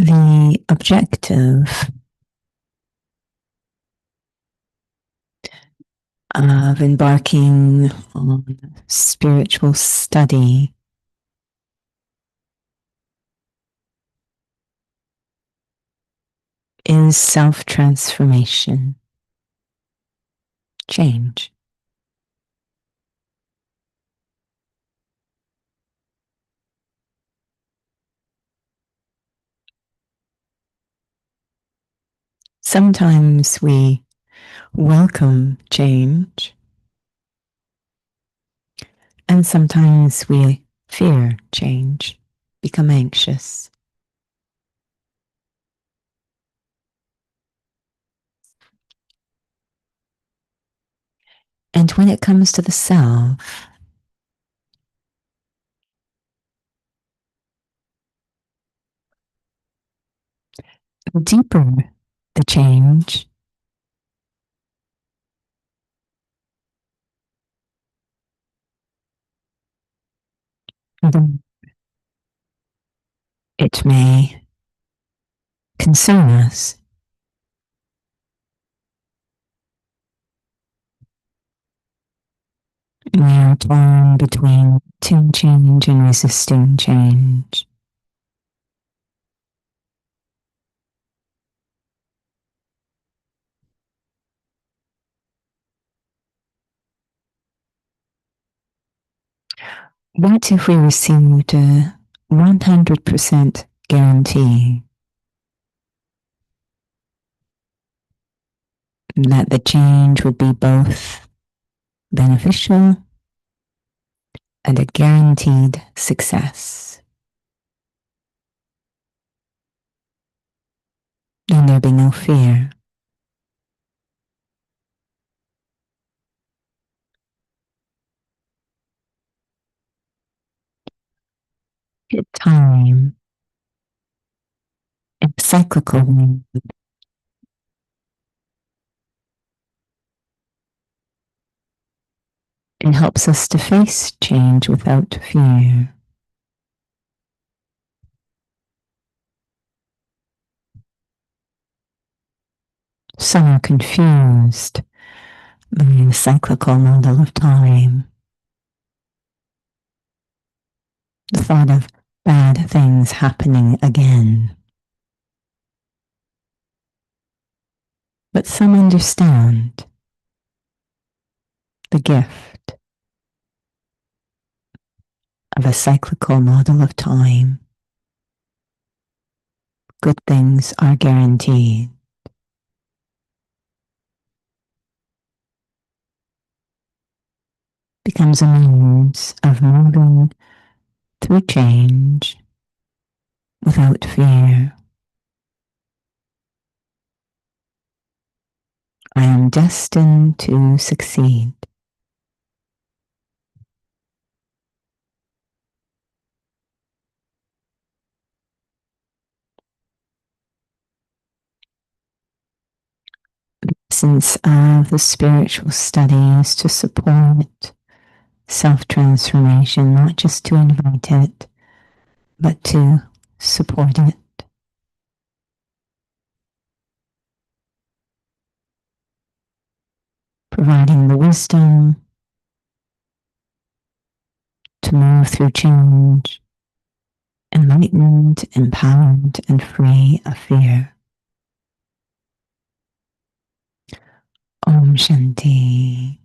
The objective of embarking on spiritual study is self-transformation, change. Sometimes we welcome change, and sometimes we fear change, become anxious. And when it comes to the self, the deeper the change, the it may concern us. We are torn between wanting change and resisting change. What if we received a 100% guarantee that the change would be both beneficial and a guaranteed success? Then there'd be no fear. At time, and cyclical way. It helps us to face change without fear. Some are confused by the cyclical model of time. The thought of bad things happening again. But some understand the gift of a cyclical model of time. Good things are guaranteed. Becomes a means of moving through change without fear. I am destined to succeed. The essence of the spiritual studies to support self-transformation, not just to invite it, but to support it. Providing the wisdom to move through change, enlightened, empowered, and free of fear. Om Shanti.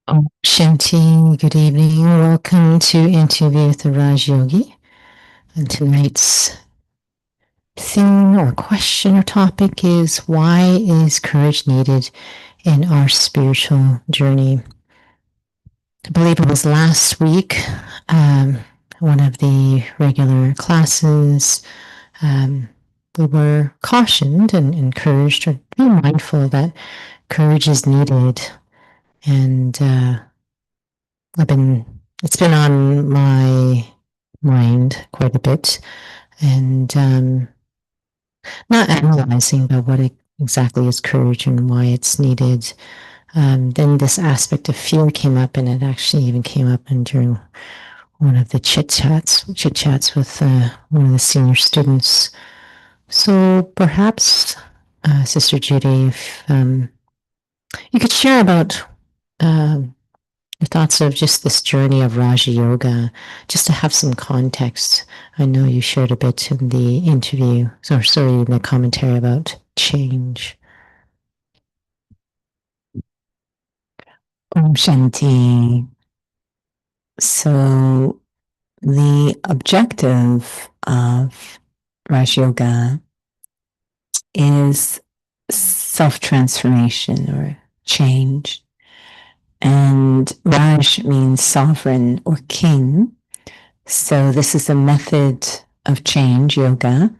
Shanti, good evening. Welcome to Interview with the Raj Yogi. And tonight's theme or question or topic is, why is courage needed in our spiritual journey? I believe it was last week, one of the regular classes, we were cautioned and encouraged to be mindful that courage is needed. And it's been on my mind quite a bit, and not analyzing but what exactly is courage and why it's needed. Then this aspect of fear came up, and it actually even came up during one of the chit chats with one of the senior students. So perhaps, Sister Judy, if you could share about your thoughts of just this journey of Raja Yoga, just to have some context. I know you shared a bit in the interview, in the commentary about change. Om Shanti. So, the objective of Raja Yoga is self-transformation or change. And Raj means sovereign or king. So this is a method of change, yoga,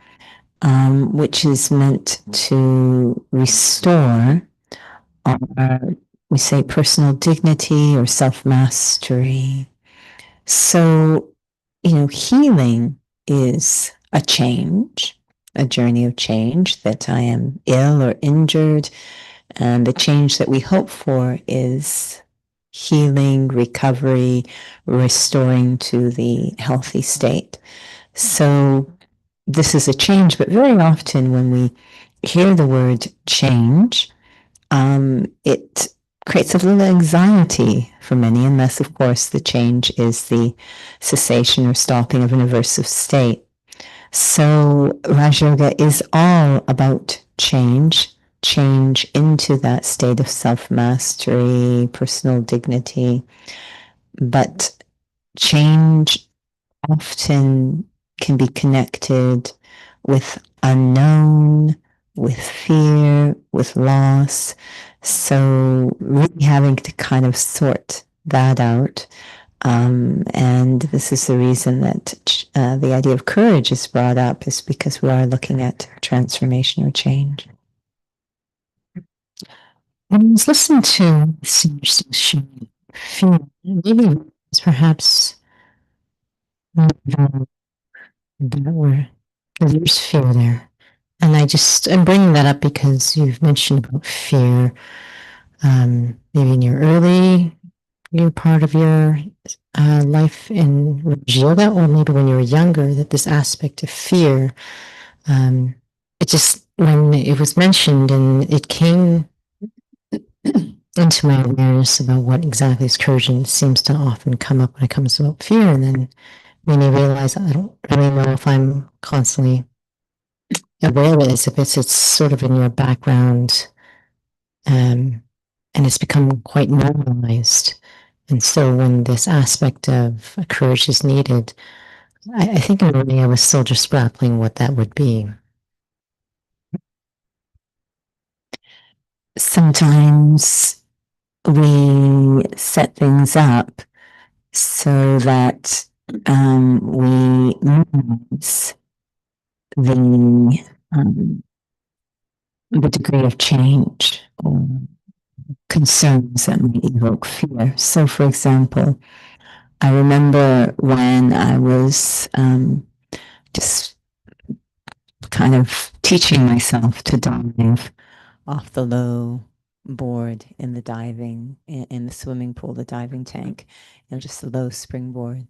which is meant to restore our, we say, personal dignity or self-mastery. So, healing is a change, a journey of change, that I am ill or injured. And the change that we hope for is healing, recovery, restoring to the healthy state. So this is a change, but very often when we hear the word change, it creates a little anxiety for many, unless, of course, the change is the cessation or stopping of an aversive state. So Raj Yoga is all about change into that state of self-mastery, personal dignity. But change often can be connected with unknown, with fear, with loss. So really having to kind of sort that out. And this is the reason that the idea of courage is brought up, is because we are looking at transformation or change. I was listening to fear. Maybe it's perhaps that there's fear there. And I'm bringing that up because you've mentioned about fear, maybe in your part of your life in yoga, or maybe when you were younger, that this aspect of fear, when it was mentioned, and it came into my awareness about what exactly is courage, and it seems to often come up when it comes about fear. And then when you realize, I don't really know if I'm constantly aware of it, as if it's sort of in your background, and it's become quite normalized. And so when this aspect of courage is needed, I think in a way I was still just grappling what that would be. Sometimes we set things up so that we minimize the degree of change or concerns that may evoke fear. So, for example, I remember when I was just kind of teaching myself to dive off the low board in the swimming pool, the diving tank, just the low springboard.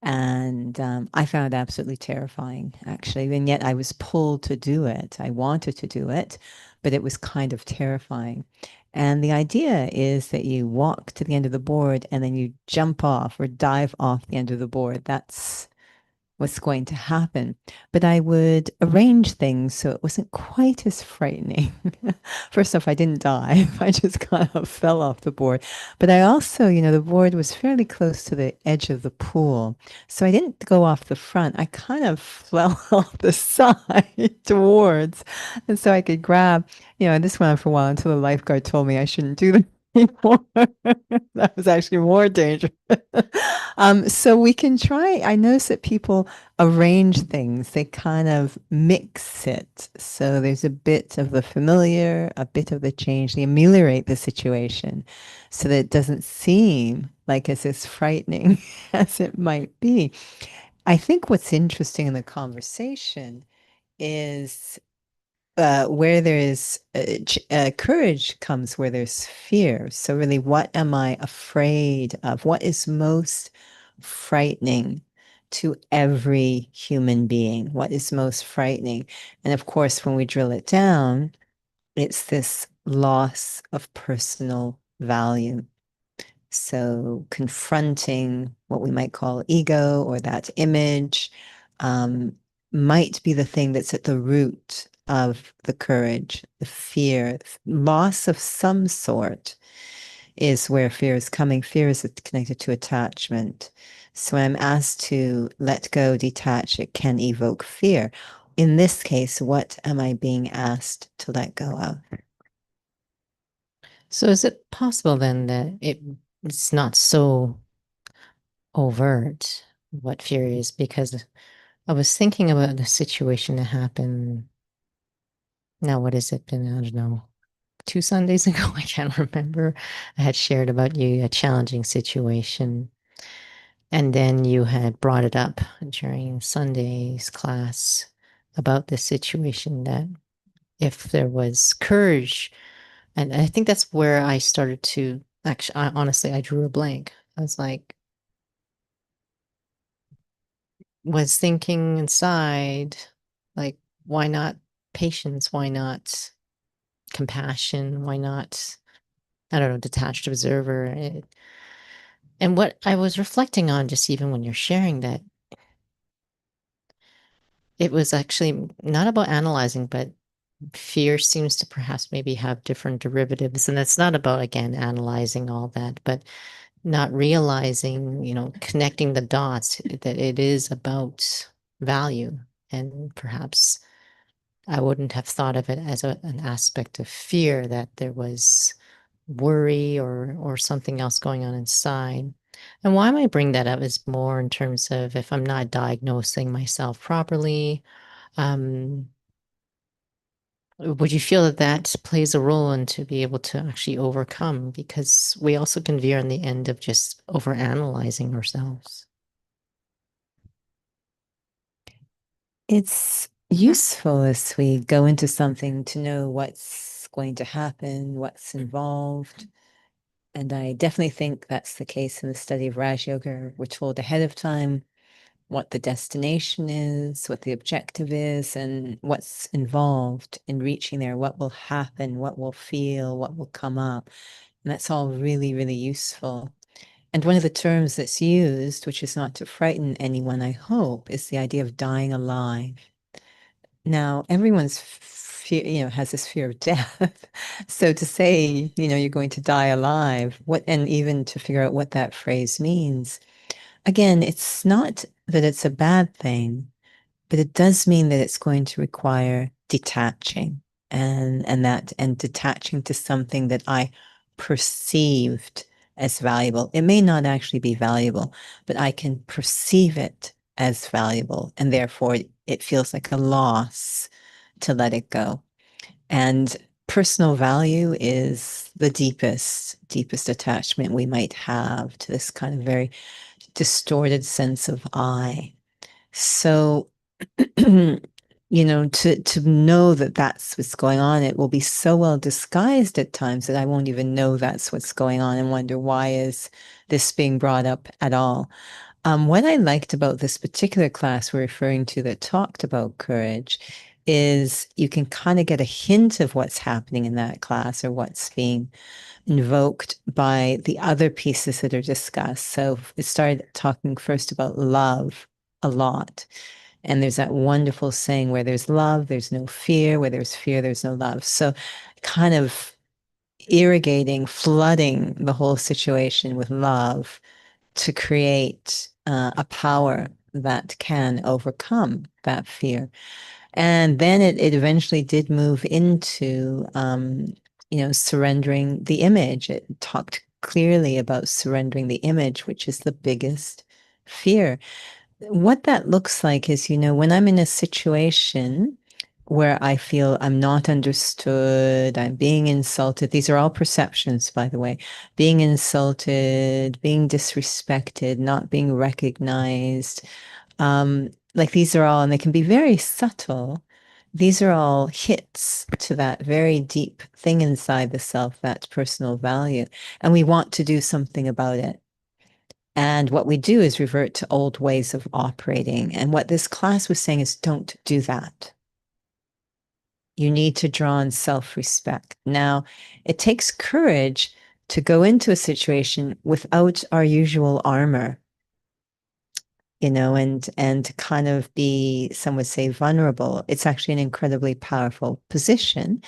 And I found it absolutely terrifying, actually. And yet I was pulled to do it. I wanted to do it, but it was kind of terrifying. And the idea is that you walk to the end of the board and then you jump off or dive off the end of the board. That's what's going to happen. But I would arrange things so it wasn't quite as frightening. First off, I didn't die. I just kind of fell off the board. But I also, the board was fairly close to the edge of the pool. So I didn't go off the front. I kind of fell off the side towards. And so I could grab, this went on for a while until the lifeguard told me I shouldn't do that anymore. That was actually more dangerous. So we can try. I notice that people arrange things, they kind of mix it. So there's a bit of the familiar, a bit of the change. They ameliorate the situation so that it doesn't seem like it's as frightening as it might be. I think what's interesting in the conversation is where there's courage comes where there's fear. So, really, what am I afraid of? What is most frightening to every human being? What is most frightening? And of course, when we drill it down, it's this loss of personal value. So, confronting what we might call ego or that image might be the thing that's at the root of the courage, the fear, loss of some sort is where fear is coming. Fear is connected to attachment. So, when I'm asked to let go, detach, it can evoke fear. In this case, what am I being asked to let go of? So is it possible then that it's not so overt what fear is? Because I was thinking about the situation that happened. Now, what has it been? I don't know. 2 Sundays ago, I can't remember. I had shared about you a challenging situation. And then you had brought it up during Sunday's class about the situation that if there was courage, and I think that's where I started to actually, honestly, I drew a blank. I was like, was thinking inside, like, why not patience? Why not compassion? Why not, I don't know, detached observer? And what I was reflecting on, just even when you're sharing that, it was actually not about analyzing, but fear seems to perhaps maybe have different derivatives. And that's not about, again, analyzing all that, but not realizing, connecting the dots that it is about value. And perhaps I wouldn't have thought of it as an aspect of fear, that there was worry or something else going on inside. And why I might bring that up is more in terms of if I'm not diagnosing myself properly, um, would you feel that that plays a role in to be able to actually overcome? Because we also can veer on the end of just overanalyzing ourselves. It's useful as we go into something to know what's going to happen, what's involved. And I definitely think that's the case in the study of Raj Yoga. We're told ahead of time what the destination is, what the objective is, and what's involved in reaching there, what will happen, what will feel, what will come up. And that's all really, really useful. And one of the terms that's used, which is not to frighten anyone, I hope, is the idea of dying alive. Now, everyone's fear, has this fear of death. So to say, you're going to die alive, and even to figure out what that phrase means, again, it's not that it's a bad thing, but it does mean that it's going to require detaching and detaching to something that I perceived as valuable. It may not actually be valuable, but I can perceive it as valuable, and therefore it feels like a loss to let it go. And personal value is the deepest attachment we might have to this kind of very distorted sense of I. So, to know that that's what's going on, it will be so well disguised at times that I won't even know that's what's going on and wonder why is this being brought up at all. What I liked about this particular class we're referring to that talked about courage is you can kind of get a hint of what's happening in that class or what's being invoked by the other pieces that are discussed. So it started talking first about love. a lot. And there's that wonderful saying, where there's love, there's no fear; where there's fear, there's no love. So kind of irrigating, flooding the whole situation with love to create a power that can overcome that fear. And then it eventually did move into, surrendering the image. It talked clearly about surrendering the image, which is the biggest fear. What that looks like is, when I'm in a situation where I feel I'm not understood, I'm being insulted. These are all perceptions, by the way. Being insulted, being disrespected, not being recognized. Like, these are all, and they can be very subtle. These are all hits to that very deep thing inside the self, that personal value. And we want to do something about it. And what we do is revert to old ways of operating. And what this class was saying is, don't do that. You need to draw on self-respect. Now, it takes courage to go into a situation without our usual armor, and to kind of be, some would say, vulnerable. It's actually an incredibly powerful position.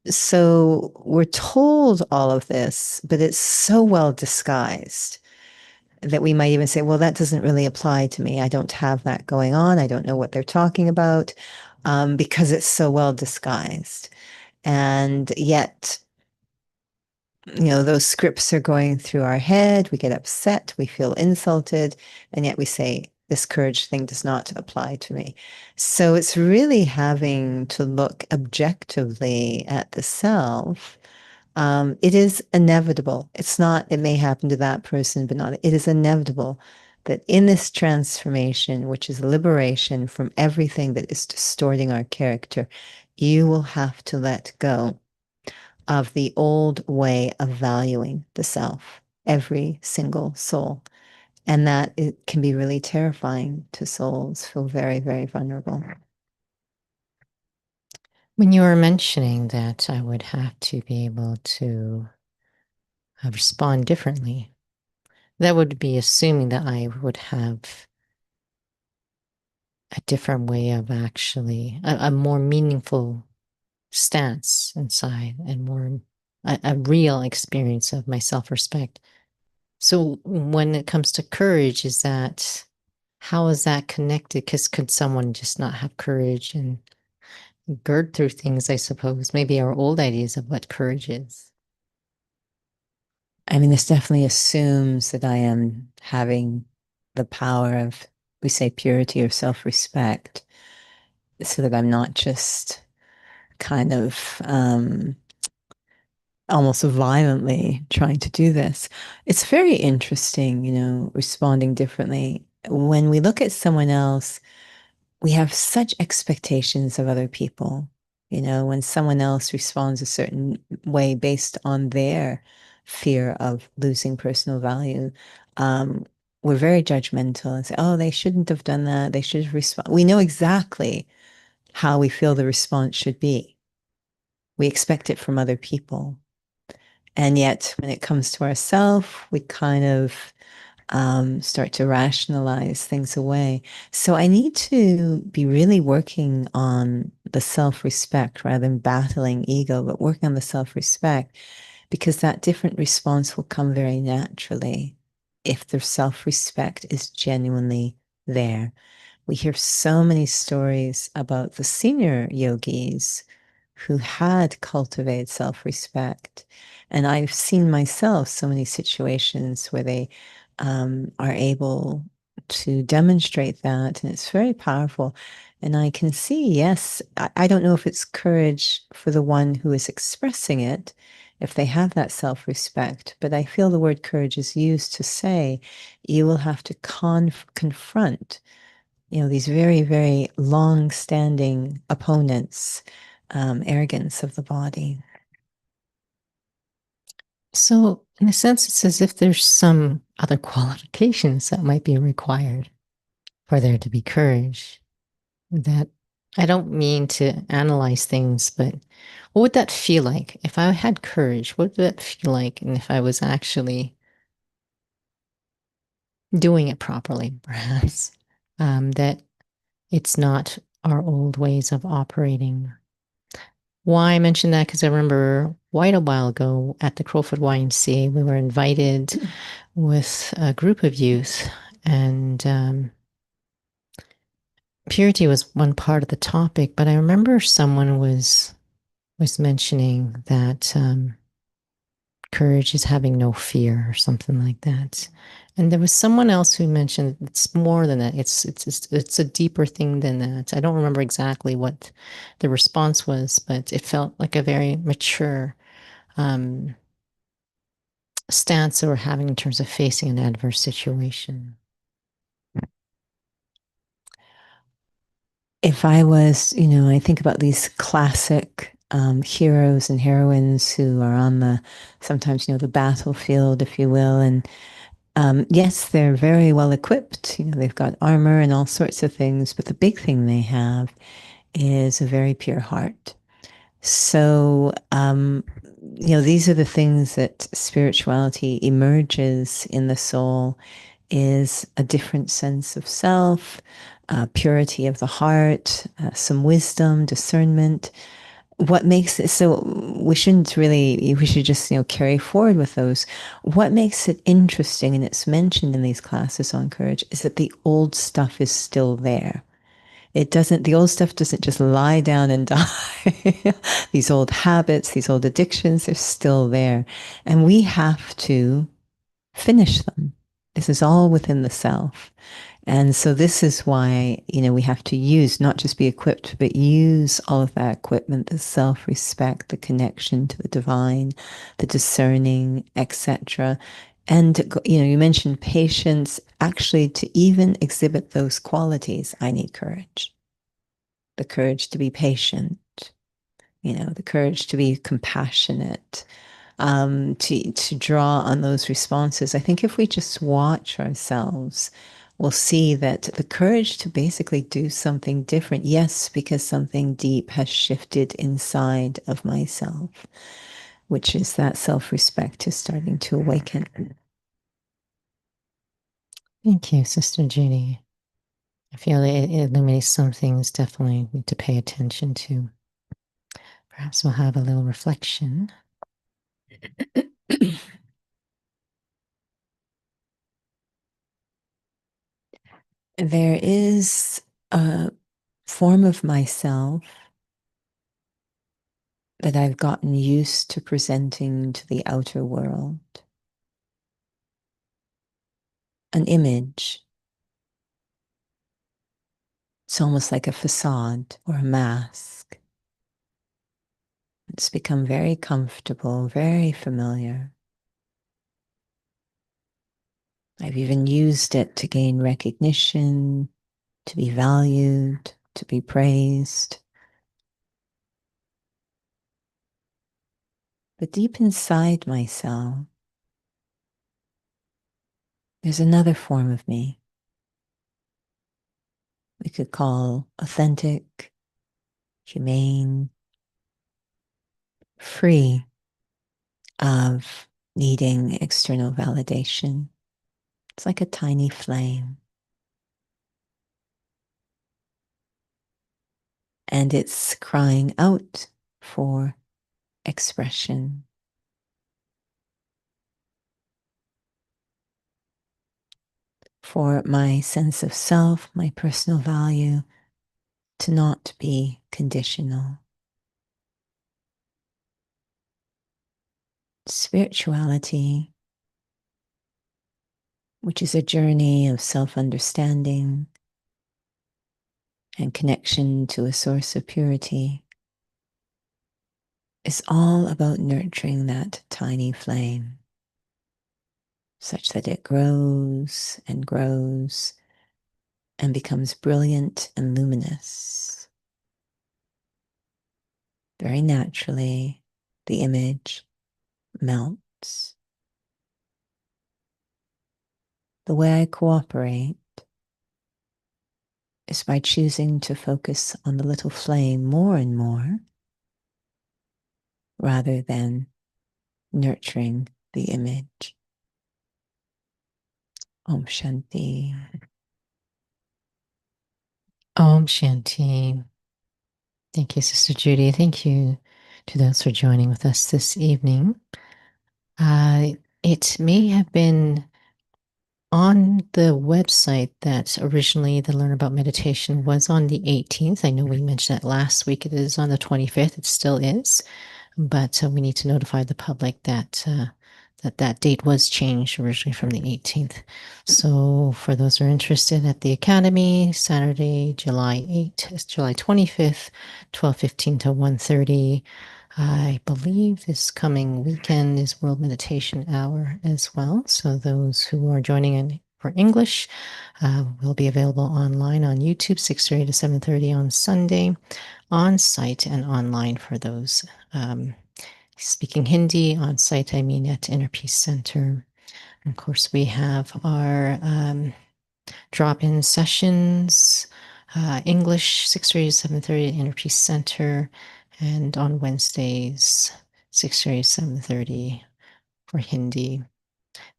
So we're told all of this, but it's so well disguised that we might even say, well, that doesn't really apply to me. I don't have that going on. I don't know what they're talking about, because it's so well disguised. And yet, those scripts are going through our head. We get upset, we feel insulted, and yet we say, this courage thing does not apply to me. So it's really having to look objectively at the self. It is inevitable. It's not, it may happen to that person, but not, it is inevitable that in this transformation, which is liberation from everything that is distorting our character, you will have to let go of the old way of valuing the self, every single soul. And that it can be really terrifying to souls, feel very, very vulnerable. When you were mentioning that I would have to be able to respond differently, that would be assuming that I would have a different way of actually, a more meaningful stance inside, and more a real experience of my self-respect. So when it comes to courage, how is that connected? Because could someone just not have courage and gird through things, I suppose? Maybe our old ideas of what courage is. I mean, this definitely assumes that I am having the power of, we say, purity or self-respect, so that I'm not just kind of almost violently trying to do this. It's very interesting, responding differently. When we look at someone else, we have such expectations of other people. When someone else responds a certain way based on their fear of losing personal value, we're very judgmental and say, oh, they shouldn't have done that. They should have responded. We know exactly how we feel the response should be. We expect it from other people. And yet, when it comes to ourselves, we kind of start to rationalize things away. So I need to be really working on the self-respect rather than battling ego, but working on the self-respect, because that different response will come very naturally if the self-respect is genuinely there. We hear so many stories about the senior yogis who had cultivated self-respect. And I've seen myself so many situations where they are able to demonstrate that. And it's very powerful. And I can see, yes, I don't know if it's courage for the one who is expressing it, if they have that self-respect, but I feel the word courage is used to say you will have to confront, these very, very long-standing opponents, arrogance of the body. So, in a sense, it's as if there's some other qualifications that might be required for there to be courage. That I don't mean to analyze things, but what would that feel like if I had courage? What would that feel like? And if I was actually doing it properly, perhaps. That it's not our old ways of operating. Why I mentioned that? Because I remember quite a while ago at the Crowfoot YMCA, we were invited with a group of youth, and purity was one part of the topic. But I remember someone was mentioning that courage is having no fear or something like that. And there was someone else who mentioned it's more than that. It's a deeper thing than that. I don't remember exactly what the response was, but it felt like a very mature um, stance that we're having in terms of facing an adverse situation. If I was, I think about these classic heroes and heroines who are on sometimes, the battlefield, if you will. And yes, they're very well equipped. They've got armor and all sorts of things. But the big thing they have is a very pure heart. So, these are the things that spirituality emerges in the soul is a different sense of self, purity of the heart, some wisdom, discernment. What makes it so we should just, carry forward with those. What makes it interesting, and it's mentioned in these classes on courage, is that the old stuff is still there. The old stuff doesn't just lie down and die. These old habits, these old addictions, they're still there. And we have to finish them. This is all within the self. And so this is why, we have to use, not just be equipped, but use all of that equipment, the self-respect, the connection to the divine, the discerning, etc. And, you mentioned patience. Actually, to even exhibit those qualities, I need courage. The courage to be patient, the courage to be compassionate, to draw on those responses. I think if we just watch ourselves, we'll see that the courage to basically do something different. Yes, because something deep has shifted inside of myself, which is that self-respect is starting to awaken. Thank you, Sister Judy. I feel it illuminates some things definitely need to pay attention to. Perhaps we'll have a little reflection. There is a form of myself that I've gotten used to presenting to the outer world. An image. It's almost like a facade or a mask. It's become very comfortable, very familiar. I've even used it to gain recognition, to be valued, to be praised. But deep inside myself, there's another form of me we could call authentic, humane, free of needing external validation. It's like a tiny flame. And it's crying out for expression. For my sense of self, my personal value, to not be conditional. Spirituality, which is a journey of self-understanding and connection to a source of purity, is all about nurturing that tiny flame such that it grows and grows and becomes brilliant and luminous. Very naturally, the image melts. The way I cooperate is by choosing to focus on the little flame more and more, rather than nurturing the image. Om Shanti. Om Shanti. Thank you, Sister Judy. Thank you to those for joining with us this evening. It may have been on the website that originally the Learn About Meditation was on the 18th. I know we mentioned that last week. It is on the 25th. It still is. But we need to notify the public that that date was changed originally from the 18th. So for those who are interested at the Academy, Saturday, July 8th, July 25th, 12:15 to 1:30. I believe this coming weekend is World Meditation Hour as well. So those who are joining in for English will be available online on YouTube, 6:30 to 7:30 on Sunday, on site and online for those speaking Hindi. On site, I mean at Inner Peace Center. And of course, we have our drop-in sessions, English, 6:30 to 7:30 at Inner Peace Center, and on Wednesdays, 6:30 to 7:30 for Hindi.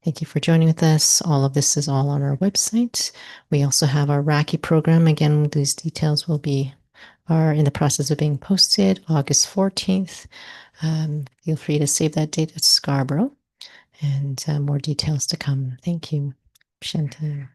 Thank you for joining with us. All of this is all on our website. We also have our Raki program. Again, these details are in the process of being posted August 14th. Feel free to save that date at Scarborough, and more details to come. Thank you. Shanti.